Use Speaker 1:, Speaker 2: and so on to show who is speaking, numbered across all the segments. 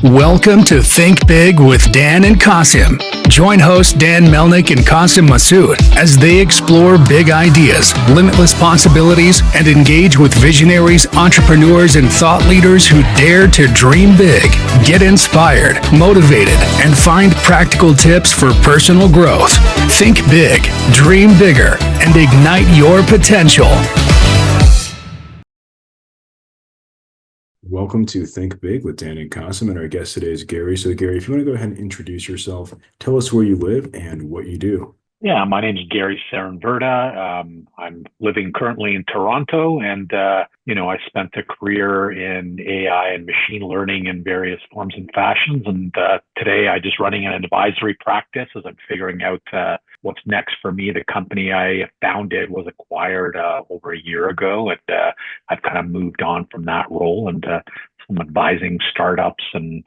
Speaker 1: Welcome to Think Big with Dan and Qasim. Join hosts Dan Melnick and Qasim Masood as they explore big ideas, limitless possibilities, and engage with visionaries, entrepreneurs, and thought leaders who dare to dream big, get inspired, motivated, and find practical tips for personal growth. Think big, dream bigger, and ignite your potential.
Speaker 2: Welcome to Think Big with Dan and Qasim, and our guest today is Gary. So, Gary, if you want to go ahead and introduce yourself, tell us where you live and what you do.
Speaker 3: Yeah, my name is Gary Sarenvirta. I'm living currently in Toronto, and I spent a career in AI and machine learning in various forms and fashions. And today, I just running an advisory practice as I'm figuring out what's next for me. The company I founded was acquired over a year ago, and I've kind of moved on from that role and some advising startups and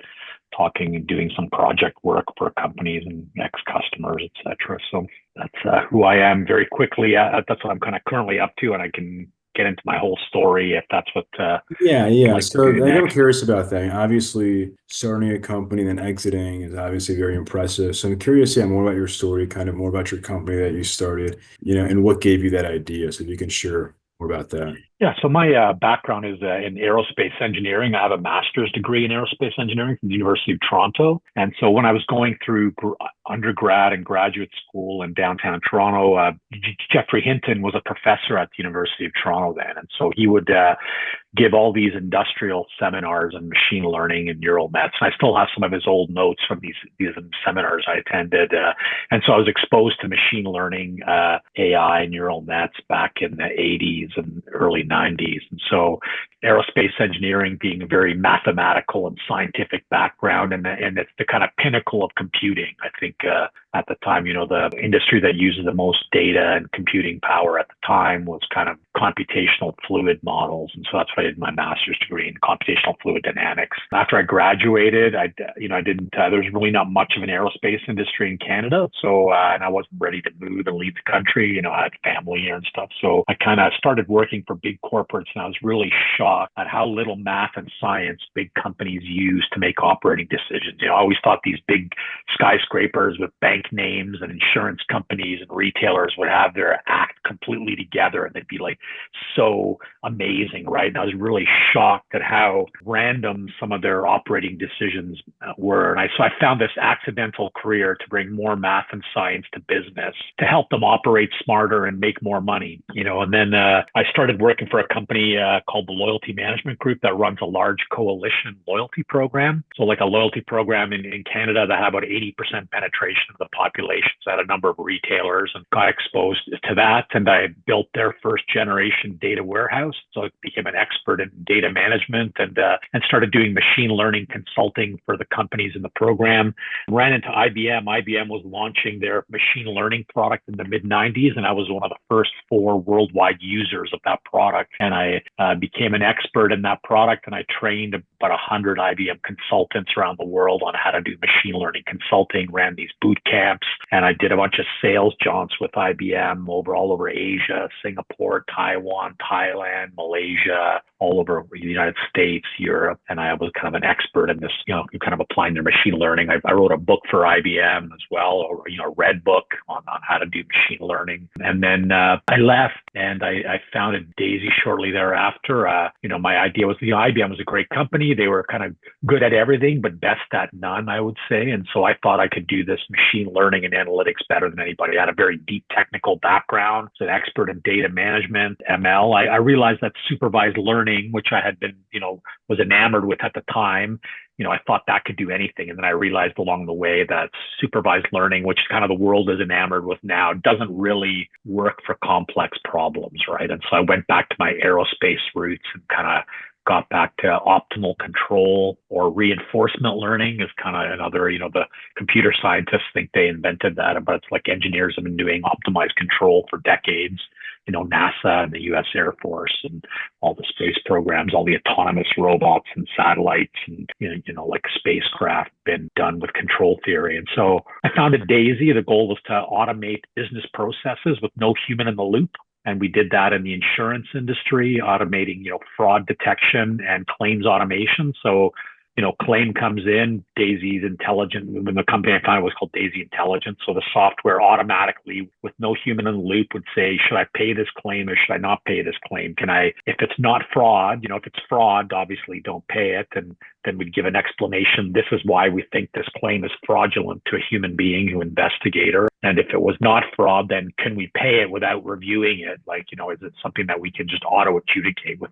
Speaker 3: talking and doing some project work for companies and ex-customers, et cetera. So that's who I am very quickly. That's what I'm kind of currently up to, and I can get into my whole story if that's what
Speaker 2: Yeah.
Speaker 3: like
Speaker 2: So I'm
Speaker 3: next.
Speaker 2: curious about that. Obviously, starting a company and then exiting is obviously very impressive. So I'm curious, more about your story, kind of more about your company that you started, and what gave you that idea. So if you can share more about that.
Speaker 3: Yeah, so my background is in aerospace engineering. I have a master's degree in aerospace engineering from the University of Toronto. And so when I was going through undergrad and graduate school in downtown Toronto, Jeffrey Hinton was a professor at the University of Toronto then. And so he would give all these industrial seminars on machine learning and neural nets. And I still have some of his old notes from these seminars I attended. And so I was exposed to machine learning, AI, neural nets back in the 80s and early 90s. And so aerospace engineering being a very mathematical and scientific background, and it's the kind of pinnacle of computing. I think at the time, the industry that uses the most data and computing power at the time was kind of computational fluid models. And so that's what I did my master's degree in computational fluid dynamics. After I graduated, I didn't, there's really not much of an aerospace industry in Canada. So, and I wasn't ready to move and leave the country. I had family here and stuff. So I kind of started working for big corporates, and I was really shocked at how little math and science big companies use to make operating decisions. I always thought these big skyscrapers with bank names and insurance companies and retailers would have their act completely together, and they'd be like so amazing, right? And I was really shocked at how random some of their operating decisions were. And so I found this accidental career to bring more math and science to business to help them operate smarter and make more money. And then I started working for a company called the Loyalty Management Group that runs a large coalition loyalty program. So like a loyalty program in Canada that had about 80% penetration of the population. So I had a number of retailers and got exposed to that. And I built their first generation data warehouse. So I became an expert in data management and started doing machine learning consulting for the companies in the program. Ran into IBM. IBM was launching their machine learning product in the mid 90s. And I was one of the first 4 worldwide users of that product. And I became an expert in that product. And I trained about 100 IBM consultants around the world on how to do machine learning consulting, ran these boot camps. And I did a bunch of sales jaunts with IBM all over Asia, Singapore, Taiwan, Thailand, Malaysia, all over the United States, Europe. And I was kind of an expert in this, kind of applying their machine learning. I wrote a book for IBM as well, or, a red book on how to do machine learning. And then I left and I founded Daisy shortly thereafter. My idea was, IBM was a great company. They were kind of good at everything, but best at none, I would say. And so I thought I could do this machine learning and analytics better than anybody. I had a very deep technical background, as an expert in data management, ML. I realized that supervised learning, which I had been, was enamored with at the time, I thought that could do anything. And then I realized along the way that supervised learning, which kind of the world is enamored with now, doesn't really work for complex problems, right? And so I went back to my aerospace roots and kind of got back to optimal control, or reinforcement learning is kind of another, the computer scientists think they invented that, but it's like engineers have been doing optimized control for decades. NASA and the US Air Force and all the space programs, all the autonomous robots and satellites and, like spacecraft been done with control theory. And so I founded Daisy. The goal was to automate business processes with no human in the loop. And we did that in the insurance industry, automating, fraud detection and claims automation. So claim comes in, Daisy's intelligent. When the company I founded was called Daisy Intelligence. So the software automatically, with no human in the loop, would say, should I pay this claim or should I not pay this claim? If it's not fraud, if it's fraud, obviously don't pay it. And then we'd give an explanation. This is why we think this claim is fraudulent to a human being who investigator. And if it was not fraud, then can we pay it without reviewing it? Is it something that we can just auto adjudicate with,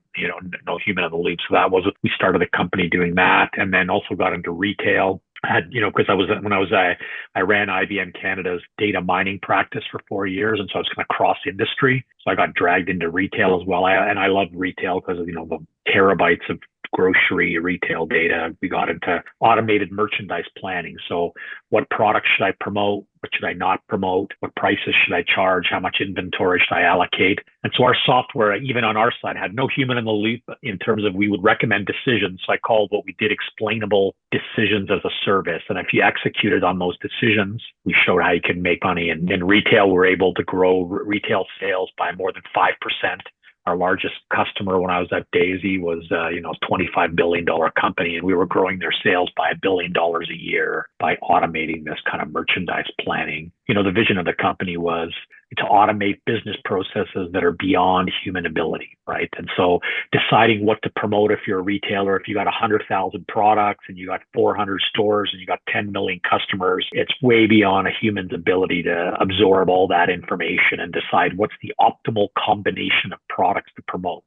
Speaker 3: no human in the loop? So that was, we started the company doing that, and then also got into retail. Because I ran IBM Canada's data mining practice for 4 years. And so I was kind of cross industry. So I got dragged into retail as well. I love retail because of, the terabytes of grocery retail data. We got into automated merchandise planning. So what products should I promote? What should I not promote? What prices should I charge? How much inventory should I allocate? And so our software, even on our side, had no human in the loop in terms of, we would recommend decisions. So I called what we did explainable decisions as a service. And if you executed on those decisions, we showed how you can make money. And in retail, we're able to grow retail sales by more than 5%. Our largest customer when I was at Daisy was, $25 billion company, and we were growing their sales by $1 billion a year by automating this kind of merchandise planning. The vision of the company was to automate business processes that are beyond human ability, right? And so deciding what to promote if you're a retailer, if you got 100,000 products and you got 400 stores and you got 10 million customers, it's way beyond a human's ability to absorb all that information and decide what's the optimal combination of products to promote,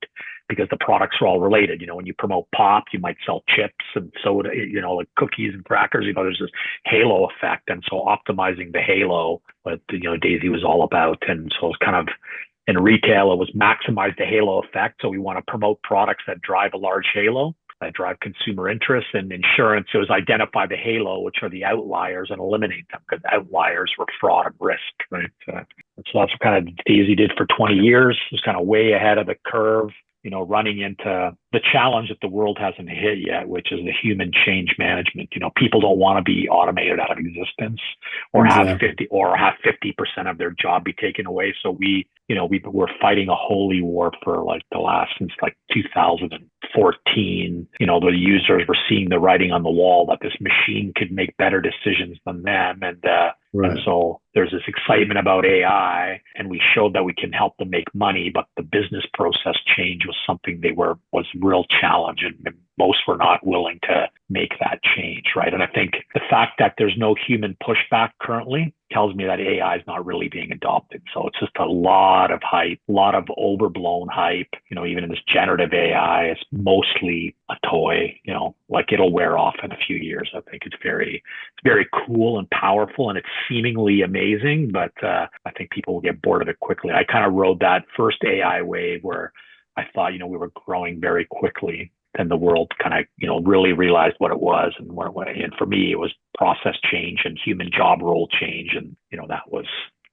Speaker 3: because the products are all related. When you promote pop, you might sell chips and soda, like cookies and crackers. There's this halo effect. And so optimizing the halo, what Daisy was all about. And so it's kind of, in retail, it was maximize the halo effect. So we want to promote products that drive a large halo, that drive consumer interest. And insurance, it was identify the halo, which are the outliers, and eliminate them, because outliers were fraud and risk, right? So that's what kind of Daisy did for 20 years. It was kind of way ahead of the curve, running into the challenge that the world hasn't hit yet, which is the human change management. People don't want to be automated out of existence or have 50% of their job be taken away. So we're fighting a holy war for since 2014. The users were seeing the writing on the wall that this machine could make better decisions than them. And so there's this excitement about AI, and we showed that we can help them make money, but the business process change was something was real challenge, and most were not willing to make that change, right? And I think the fact that there's no human pushback currently tells me that AI is not really being adopted. So it's just a lot of hype, a lot of overblown hype. Even in this generative AI, it's mostly a toy. It'll wear off in a few years. I think it's very cool and powerful, and it's seemingly amazing, but I think people will get bored of it quickly. I kind of rode that first AI wave where I thought, we were growing very quickly. Then the world kind of, really realized what it was and what it was. And for me, it was process change and human job role change. And, that was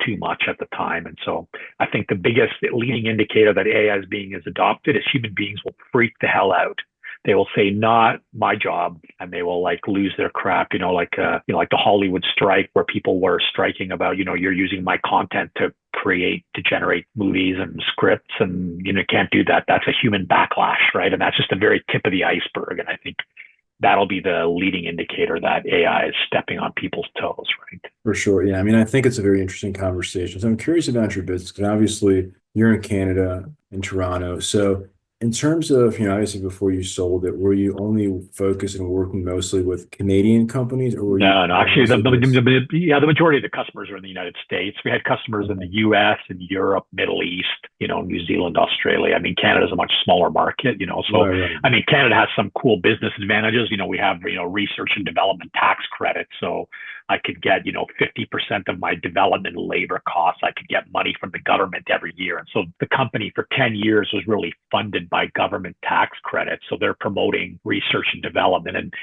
Speaker 3: too much at the time. And so I think the biggest leading indicator that AI is adopted is human beings will freak the hell out. They will say, not my job, and they will lose their crap, like the Hollywood strike, where people were striking about, you're using my content to generate movies and scripts, and can't do that. That's a human backlash, right? And that's just the very tip of the iceberg. And I think that'll be the leading indicator that AI is stepping on people's toes, right?
Speaker 2: For sure. Yeah. I think it's a very interesting conversation. So I'm curious about your business, because obviously you're in Canada, in Toronto. So in terms of, obviously before you sold it, were you only focused and working mostly with Canadian companies, or were
Speaker 3: No, actually, the majority of the customers are in the United States. We had customers in the US and Europe, Middle East, New Zealand, Australia. Canada's a much smaller market, so, right. Canada has some cool business advantages. We have, research and development tax credits. So I could get, 50% of my development labor costs. I could get money from the government every year. And so the company for 10 years was really funded by government tax credits. So they're promoting research and development. And,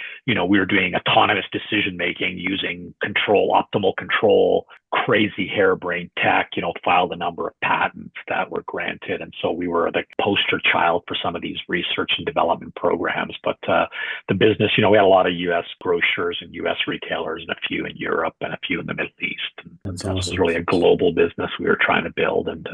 Speaker 3: we were doing autonomous decision-making using optimal control, crazy harebrained tech, filed a number of patents that were granted. And so we were the poster child for some of these research and development programs. But the business, we had a lot of US grocers and US retailers, and a few in Europe and a few in the Middle East. And so this was really a global business we were trying to build. And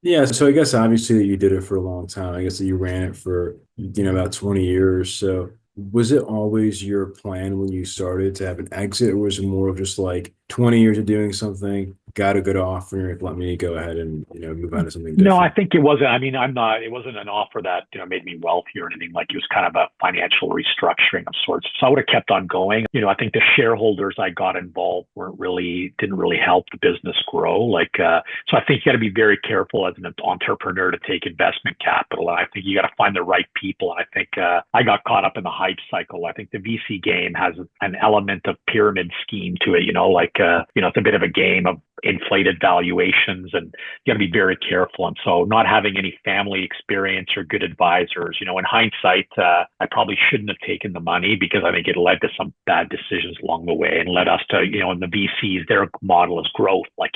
Speaker 2: yeah, so I guess obviously you did it for a long time. I guess that you ran it for, about 20 years. So was it always your plan when you started to have an exit, or was it more of just like 20 years of doing something, got a good offer, and let me go ahead and, move on to something
Speaker 3: No, I
Speaker 2: different?
Speaker 3: think it wasn't. I mean, it wasn't an offer that, made me wealthy or anything. Like it was kind of a financial restructuring of sorts. So I would have kept on going. I think the shareholders I got involved didn't really help the business grow. So I think you got to be very careful as an entrepreneur to take investment capital. And I think you got to find the right people. And I think, I got caught up in the hype cycle. I think the VC game has an element of pyramid scheme to it, it's a bit of a game of inflated valuations, and you got to be very careful. And so not having any family experience or good advisors, in hindsight, I probably shouldn't have taken the money, because I think it led to some bad decisions along the way, and led us to, in the VCs, their model is growth, like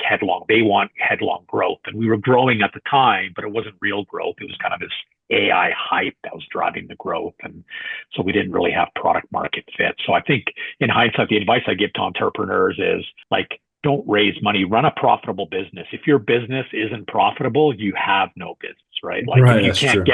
Speaker 3: they want headlong growth. And we were growing at the time, but it wasn't real growth. It was kind of this AI hype that was driving the growth. And so we didn't really have product market fit. So I think in hindsight, the advice I give to entrepreneurs is like, don't raise money, run a profitable business. If your business isn't profitable, you have no business, right? Like
Speaker 2: Right, that's true.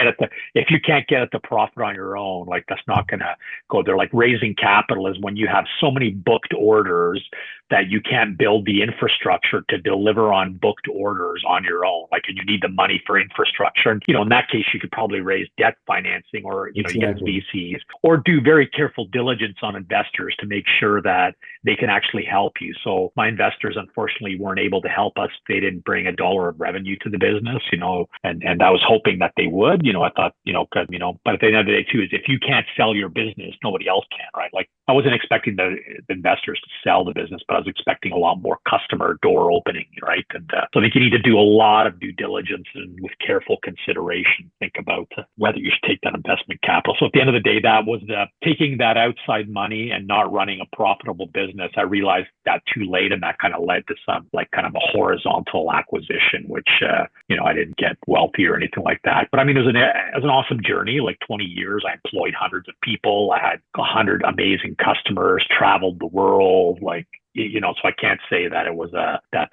Speaker 3: if you can't get at the profit on your own, like that's not going to go there. Like raising capital is when you have so many booked orders that you can't build the infrastructure to deliver on booked orders on your own. Like, and you need the money for infrastructure. And, in that case, you could probably raise debt financing, or, you get
Speaker 2: Exactly.
Speaker 3: VCs, or do very careful diligence on investors to make sure that they can actually help you. So my investors, unfortunately, weren't able to help us. They didn't bring a dollar of revenue to the business, and I was hoping that they would, I thought, but at the end of the day too, is if you can't sell your business, nobody else can, right? Like I wasn't expecting the investors to sell the business, but I was expecting a lot more customer door opening, right? And so I think you need to do a lot of due diligence and with careful consideration, think about whether you should take that investment capital. So at the end of the day, that was taking that outside money and not running a profitable business. I realized that too late, and that kind of led to some like kind of a horizontal acquisition, which I didn't get wealthy or anything like that. But I mean, it was an awesome journey. Like 20 years, I employed hundreds of people. I had 100 amazing customers, traveled the world, so I can't say that it was I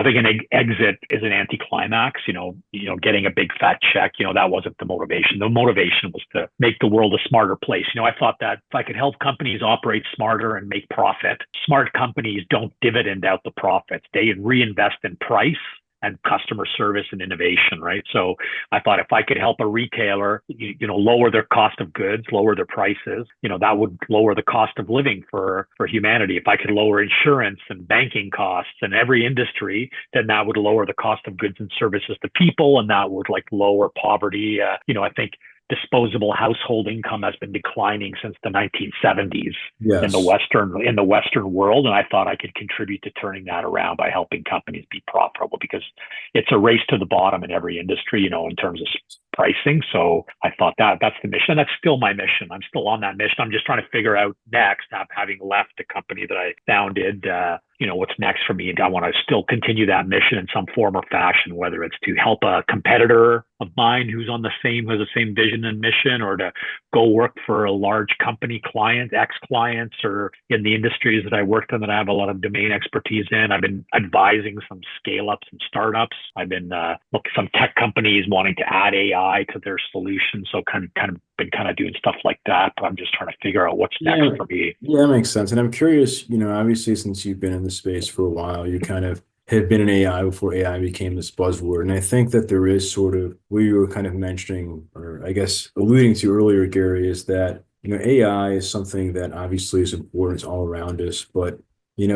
Speaker 3: think an exit is an anticlimax, getting a big fat check, that wasn't the motivation. The motivation was to make the world a smarter place. I thought that if I could help companies operate smarter and make profit, smart companies don't dividend out the profits. They reinvest in price and customer service and innovation, right? So I thought if I could help a retailer, lower their cost of goods, lower their prices, that would lower the cost of living for humanity. If I could lower insurance and banking costs in every industry, then that would lower the cost of goods and services to people, and that would lower poverty. I think disposable household income has been declining since the 1970s in the
Speaker 2: Yes.
Speaker 3: Western world, and I thought I could contribute to turning that around by helping companies be profitable, because it's a race to the bottom in every industry, in terms of pricing. So I thought that's the mission. That's still my mission. I'm still on that mission. I'm just trying to figure out next, having left the company that I founded, what's next for me. And I want to still continue that mission in some form or fashion, whether it's to help a competitor of mine who has the same vision and mission, or to go work for a large company client, ex-clients, or in the industries that I worked in that I have a lot of domain expertise in. I've been advising some scale-ups and startups. I've been looking some tech companies wanting to add AI to their solutions. So kind of doing stuff like that. But I'm just trying to figure out what's
Speaker 2: Yeah,
Speaker 3: next for me.
Speaker 2: yeah, that makes sense. And I'm curious, obviously since you've been in the space for a while, you kind of had been in AI before AI became this buzzword. And I think that there is sort of what you were kind of mentioning, or I guess alluding to earlier, Gary, is that, AI is something that obviously is important all around us, but,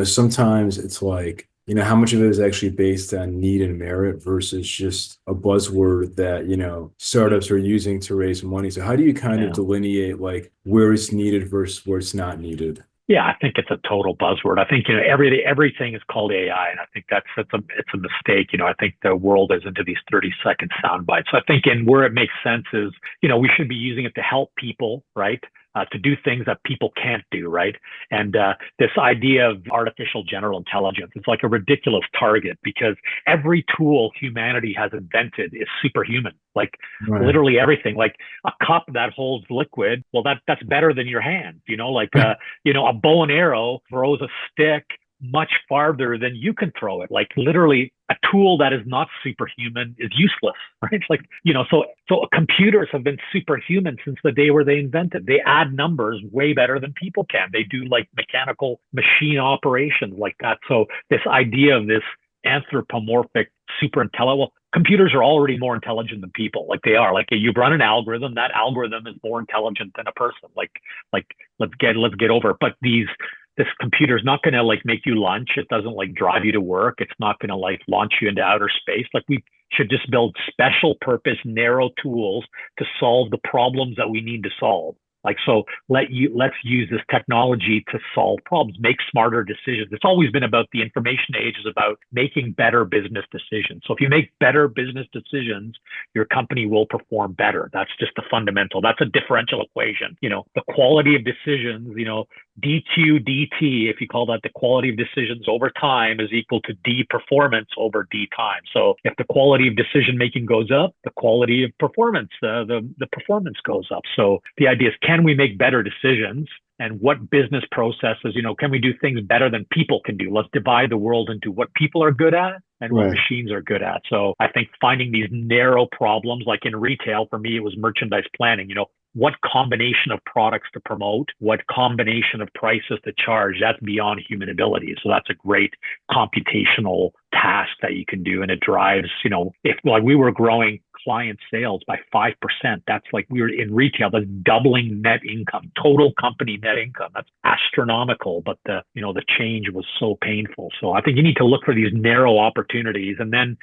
Speaker 2: sometimes it's like, how much of it is actually based on need and merit versus just a buzzword that, startups are using to raise money. So how do you kind of
Speaker 3: Yeah.
Speaker 2: delineate like where it's needed versus where it's not needed?
Speaker 3: Yeah, I think it's a total buzzword. I think everything is called AI, and I think it's a mistake. I think the world is into these 30-second sound bites. So I think where it makes sense is we should be using it to help people, right? To do things that people can't do, right? And this idea of artificial general intelligence is like a ridiculous target, because every tool humanity has invented is superhuman. Like
Speaker 2: Right.
Speaker 3: literally everything. Like a cup that holds liquid, well, that's better than your hand. A bow and arrow throws a stick much farther than you can throw it. Like literally a tool that is not superhuman is useless, right? Like, so computers have been superhuman since the day where they invented. They add numbers way better than people can. They do like mechanical machine operations like that. So this idea of this anthropomorphic super intelligent, well, computers are already more intelligent than people. Like they are. Like you run an algorithm, that algorithm is more intelligent than a person. Like let's get over it. But this computer is not going to like make you lunch. It doesn't like drive you to work. It's not going to like launch you into outer space. Like we should just build special purpose, narrow tools to solve the problems that we need to solve. Like, so let's use this technology to solve problems, make smarter decisions. It's always been about the information age is about making better business decisions. So if you make better business decisions, your company will perform better. That's just the fundamental. That's a differential equation. The quality of decisions, DQ, DT, if you call that the quality of decisions over time is equal to D performance over D time. So if the quality of decision making goes up, the quality of performance, the performance goes up. So the idea is, can we make better decisions? And what business processes, can we do things better than people can do? Let's divide the world into what people are good at and what machines are good at. So I think finding these narrow problems, like in retail, for me, it was merchandise planning. What combination of products to promote, what combination of prices to charge, that's beyond human ability. So that's a great computational task that you can do. And it drives, if like we were growing client sales by 5%, that's like we were in retail, that's doubling net income, total company net income. That's astronomical, but the change was so painful. So I think you need to look for these narrow opportunities. And then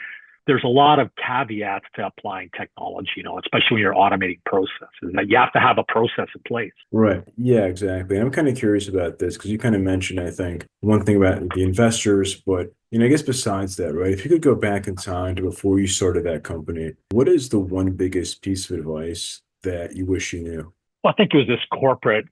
Speaker 3: there's a lot of caveats to applying technology, especially when you're automating processes, that you have to have a process in place.
Speaker 2: Right. Yeah, exactly. I'm kind of curious about this because you kind of mentioned, I think, one thing about the investors, but I guess besides that, right? If you could go back in time to before you started that company, what is the one biggest piece of advice that you wish you knew?
Speaker 3: Well, I think it was this corporate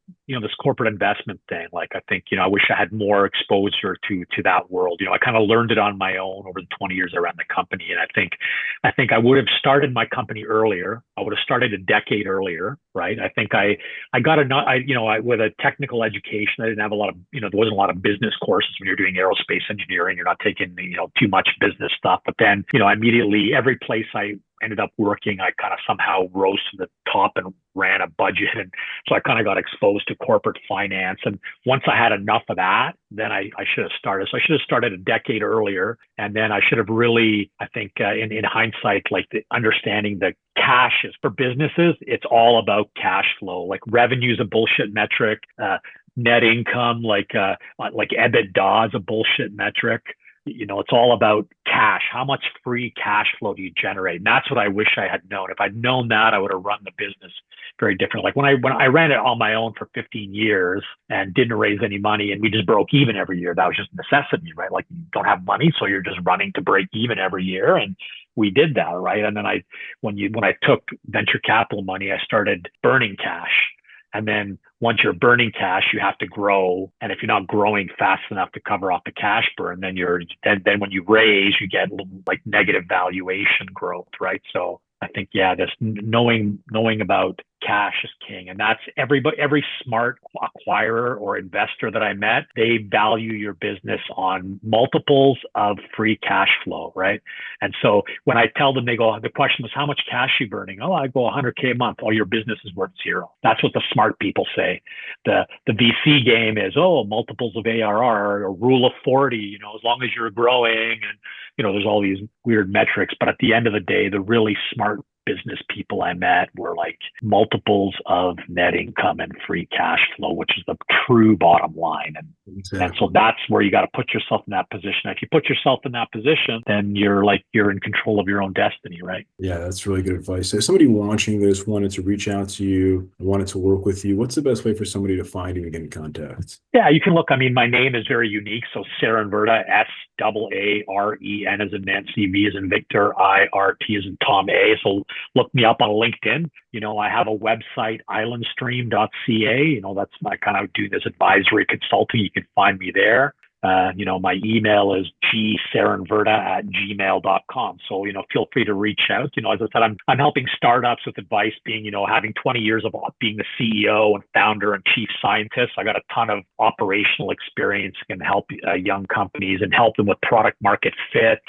Speaker 3: investment thing. Like, I think, I wish I had more exposure to that world. I kind of learned it on my own over the 20 years I ran the company. And I think I would have started my company earlier. I would have started a decade earlier, right? I think I got with a technical education, I didn't have a lot of, there wasn't a lot of business courses when you're doing aerospace engineering. You're not taking, too much business stuff. But then, immediately every place I ended up working, I kind of somehow rose to the top and ran a budget. And so I kind of got exposed to corporate finance. And once I had enough of that, then I should have started. So I should have started a decade earlier. And then I should have really, I think in hindsight, like the understanding that cash is for businesses, it's all about cash flow. Like revenue is a bullshit metric. Net income, like EBITDA is a bullshit metric. It's all about cash. How much free cash flow do you generate? And that's what I wish I had known. If I'd known that, I would have run the business very differently. Like when I ran it on my own for 15 years and didn't raise any money and we just broke even every year, that was just necessity, right? Like you don't have money, so you're just running to break even every year. And we did that, right? And then when I took venture capital money, I started burning cash. And then once you're burning cash, you have to grow. And if you're not growing fast enough to cover off the cash burn, then then when you raise, you get like negative valuation growth, right? So I think, this knowing about cash is king. And that's every smart acquirer or investor that I met, they value your business on multiples of free cash flow, right? And so when I tell them, they go, the question was, how much cash are you burning? Oh, I go $100K a month. Oh, your business is worth zero. That's what the smart people say. The VC game is, multiples of ARR or rule of 40, as long as you're growing and, there's all these weird metrics. But at the end of the day, the really smart business people I met were like multiples of net income and free cash flow, which is the true bottom line. And so that's where you got to put yourself in that position. If you put yourself in that position, then you're in control of your own destiny, right?
Speaker 2: Yeah, that's really good advice. So if somebody watching this wanted to reach out to you, wanted to work with you, what's the best way for somebody to find you and get in contact?
Speaker 3: Yeah, you can look. I mean, my name is very unique. So Saarenvirta, Saren as in Nancy, V as in Victor, IRT as in Tom A. So look me up on LinkedIn. I have a website, islandstream.ca. I kind of do this advisory consulting. You can find me there. My email is gsarenvirta@gmail.com. So, feel free to reach out. As I said, I'm helping startups with advice, being, having 20 years of being the CEO and founder and chief scientist. I got a ton of operational experience, can help young companies and help them with product market fit,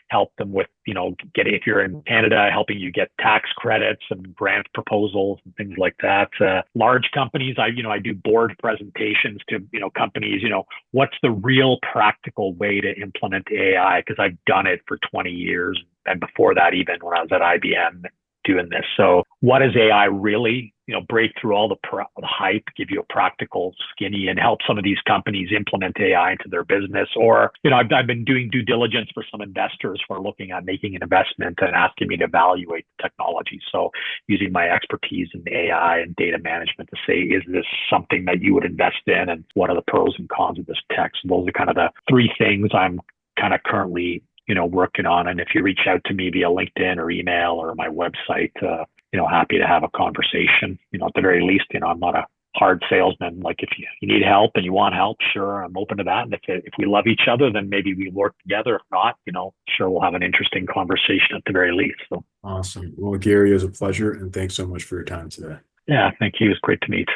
Speaker 3: help them with, if you're in Canada, helping you get tax credits and grant proposals and things like that. Large companies, I do board presentations to, companies, what's the real practical way to implement AI? Because I've done it for 20 years. And before that, even when I was at IBM doing this. So what is AI really? Break through all the hype, give you a practical skinny, and help some of these companies implement AI into their business. Or, I've been doing due diligence for some investors who are looking at making an investment and asking me to evaluate the technology. So using my expertise in AI and data management to say, is this something that you would invest in? And what are the pros and cons of this tech? So those are kind of the three things I'm kind of currently working on. And if you reach out to me via LinkedIn or email or my website, happy to have a conversation. At the very least, I'm not a hard salesman. Like if you need help and you want help, sure, I'm open to that. And if we love each other, then maybe we work together. If not, sure, we'll have an interesting conversation at the very least. So
Speaker 2: awesome. Well, Gary, it was a pleasure, and thanks so much for your time today.
Speaker 3: Yeah, thank you. It was great to meet.